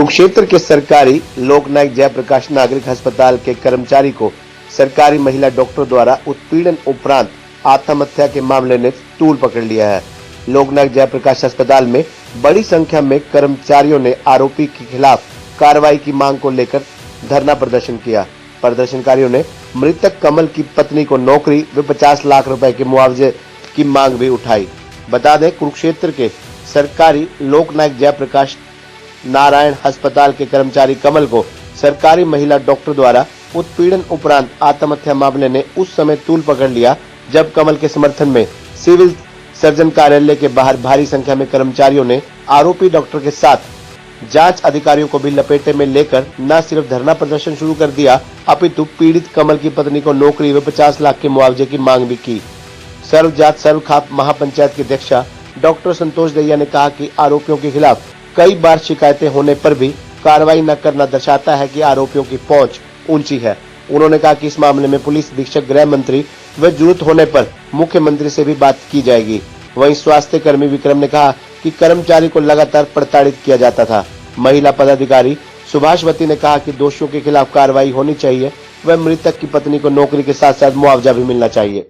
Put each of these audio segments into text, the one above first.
कुरुक्षेत्र के सरकारी लोकनायक जयप्रकाश नागरिक अस्पताल के कर्मचारी को सरकारी महिला डॉक्टर द्वारा उत्पीड़न उपरांत आत्महत्या के मामले ने तूल पकड़ लिया है। लोकनायक जयप्रकाश अस्पताल में बड़ी संख्या में कर्मचारियों ने आरोपी के खिलाफ कार्रवाई की मांग को लेकर धरना प्रदर्शन किया। प्रदर्शनकारियों ने मृतक कमल की पत्नी को नौकरी व 50 लाख रुपए के मुआवजे की मांग भी उठाई। बता दें, कुरुक्षेत्र के सरकारी लोकनायक जयप्रकाश नारायण अस्पताल के कर्मचारी कमल को सरकारी महिला डॉक्टर द्वारा उत्पीड़न उपरांत आत्महत्या मामले ने उस समय तूल पकड़ लिया जब कमल के समर्थन में सिविल सर्जन कार्यालय के बाहर भारी संख्या में कर्मचारियों ने आरोपी डॉक्टर के साथ जांच अधिकारियों को भी लपेटे में लेकर न सिर्फ धरना प्रदर्शन शुरू कर दिया, अपितु पीड़ित कमल की पत्नी को नौकरी व 50 लाख के मुआवजे की मांग भी की। सर्वजात सर्वखाप महापंचायत की अध्यक्षा डॉक्टर संतोष दहिया ने कहा कि आरोपियों के खिलाफ कई बार शिकायतें होने पर भी कार्रवाई न करना दर्शाता है कि आरोपियों की पहुंच ऊंची है। उन्होंने कहा कि इस मामले में पुलिस अधीक्षक, गृह मंत्री व जरूरत होने पर मुख्यमंत्री से भी बात की जाएगी। वहीं स्वास्थ्य कर्मी विक्रम ने कहा कि कर्मचारी को लगातार प्रताड़ित किया जाता था। महिला पदाधिकारी सुभाषवती ने कहा कि दोषियों के खिलाफ कार्रवाई होनी चाहिए व मृतक की पत्नी को नौकरी के साथ साथ मुआवजा भी मिलना चाहिए।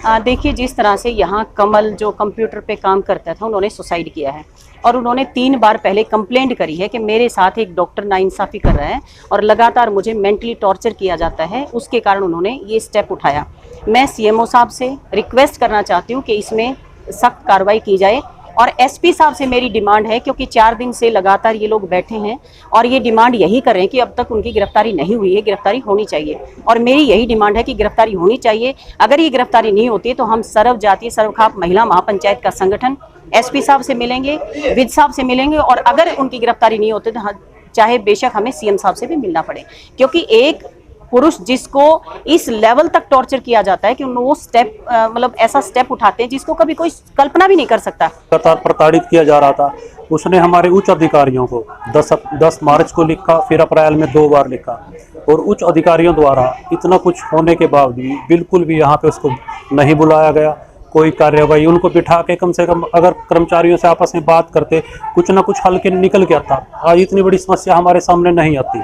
देखिए, जिस तरह से यहाँ कमल जो कंप्यूटर पे काम करता था, उन्होंने सुसाइड किया है और उन्होंने 3 बार पहले कंप्लेंट करी है कि मेरे साथ एक डॉक्टर नाइंसाफी कर रहा है और लगातार मुझे मेंटली टॉर्चर किया जाता है। उसके कारण उन्होंने ये स्टेप उठाया। मैं सीएमओ साहब से रिक्वेस्ट करना चाहती हूँ कि इसमें सख्त कार्रवाई की जाए और एसपी साहब से मेरी डिमांड है, क्योंकि 4 दिन से लगातार ये लोग बैठे हैं और ये डिमांड यही कर रहे हैं कि अब तक उनकी गिरफ्तारी नहीं हुई है, गिरफ्तारी होनी चाहिए। और मेरी यही डिमांड है कि गिरफ्तारी होनी चाहिए। अगर ये गिरफ्तारी नहीं होती तो हम सर्व जातीय सर्वखाप महिला महापंचायत का संगठन एसपी साहब से मिलेंगे, विद साहब से मिलेंगे और अगर उनकी गिरफ्तारी नहीं होती तो चाहे बेशक हमें सीएम साहब से भी मिलना पड़े, क्योंकि एक पुरुष जिसको इस लेवल तक टॉर्चर किया जाता है कि वो स्टेप मतलब ऐसा स्टेप उठाते हैं जिसको कभी कोई कल्पना भी नहीं कर सकता। प्रताड़ित किया जा रहा था। उसने हमारे उच्च अधिकारियों को 10 मार्च को लिखा, फिर अप्रैल में 2 बार लिखा और उच्च अधिकारियों द्वारा इतना कुछ होने के बावजूद बिल्कुल भी यहाँ पे उसको नहीं बुलाया गया। कोई कार्रवाई उनको बिठा के कम से कम अगर कर्मचारियों से आपस में बात करते कुछ ना कुछ हल के निकल के आता। आज इतनी बड़ी समस्या हमारे सामने नहीं आती।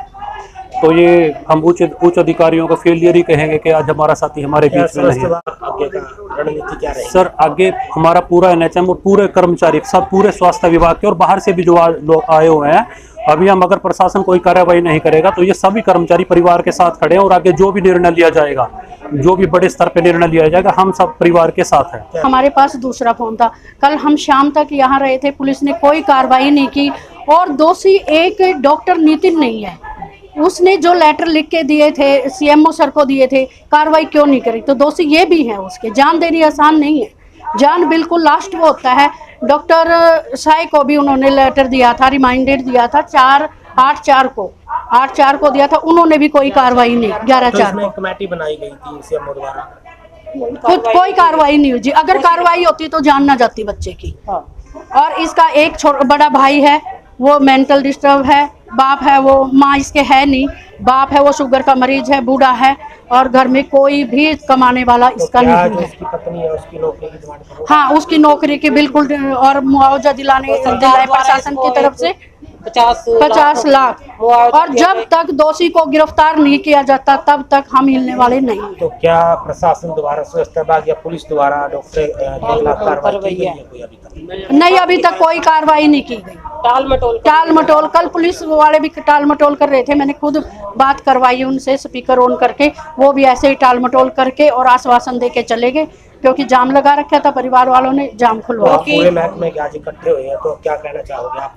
तो ये हम उच्च अधिकारियों का फेलियर ही कहेंगे कि आज हमारा साथी हमारे बीच में नहीं है। सर, आगे हमारा पूरा एनएचएम और पूरे कर्मचारी सब पूरे स्वास्थ्य विभाग के और बाहर से भी जो लोग आए हुए हैं, अभी हम अगर प्रशासन कोई कार्रवाई नहीं करेगा तो ये सभी कर्मचारी परिवार के साथ खड़े हैं और आगे जो भी निर्णय लिया जाएगा, जो भी बड़े स्तर पे निर्णय लिया जाएगा, हम सब परिवार के साथ हैं। हमारे पास दूसरा फोन था। कल हम शाम तक यहाँ रहे थे, पुलिस ने कोई कार्रवाई नहीं की और दोषी एक डॉक्टर नितिन नहीं है। उसने जो लेटर लिख के दिए थे सीएमओ सर को दिए थे, कार्रवाई क्यों नहीं करी? तो दोषी ये भी है उसके। जान देनी आसान नहीं है, जान बिल्कुल लास्ट वो होता है। डॉक्टर साय को भी उन्होंने लेटर दिया था, रिमाइंडर दिया था 8/4 को दिया था, उन्होंने भी कोई कार्रवाई नहीं। 11/4 को कमेटी बनाई गई थी सीएमओ द्वारा, खुद कोई कार्रवाई नहीं हुई जी। अगर कार्रवाई होती तो जान ना जाती बच्चे की। और इसका एक बड़ा भाई है, वो मेंटल डिस्टर्ब है, बाप है वो, माँ इसके है नहीं, बाप है वो शुगर का मरीज है, बूढ़ा है और घर में कोई भी कमाने वाला इसका नहीं है। उसकी पत्नी है, उसकी नौकरी की डिमांड करो। हाँ, उसकी नौकरी की बिल्कुल और मुआवजा दिलाए प्रशासन की तरफ से 50 लाख। और जब तक दोषी को गिरफ्तार नहीं किया जाता तब तक हम हिलने वाले नहीं। तो क्या प्रशासन द्वारा, स्वास्थ्य विभाग या पुलिस द्वारा डॉक्टर के खिलाफ कार्रवाई की गई है कोई अभी तक? नहीं, अभी तक कोई कार्रवाई नहीं की गई। टाल मटोल कल पुलिस वाले भी टाल मटोल कर रहे थे। मैंने खुद बात करवाई उनसे स्पीकर ऑन करके, वो भी ऐसे ही टाल मटोल करके और आश्वासन दे के चले गए, क्योंकि जाम लगा रखा था परिवार वालों ने, जाम खुलवा। पूरे महकमे के आज इकट्ठे हुए हैं, तो क्या कहना चाहोगे आप?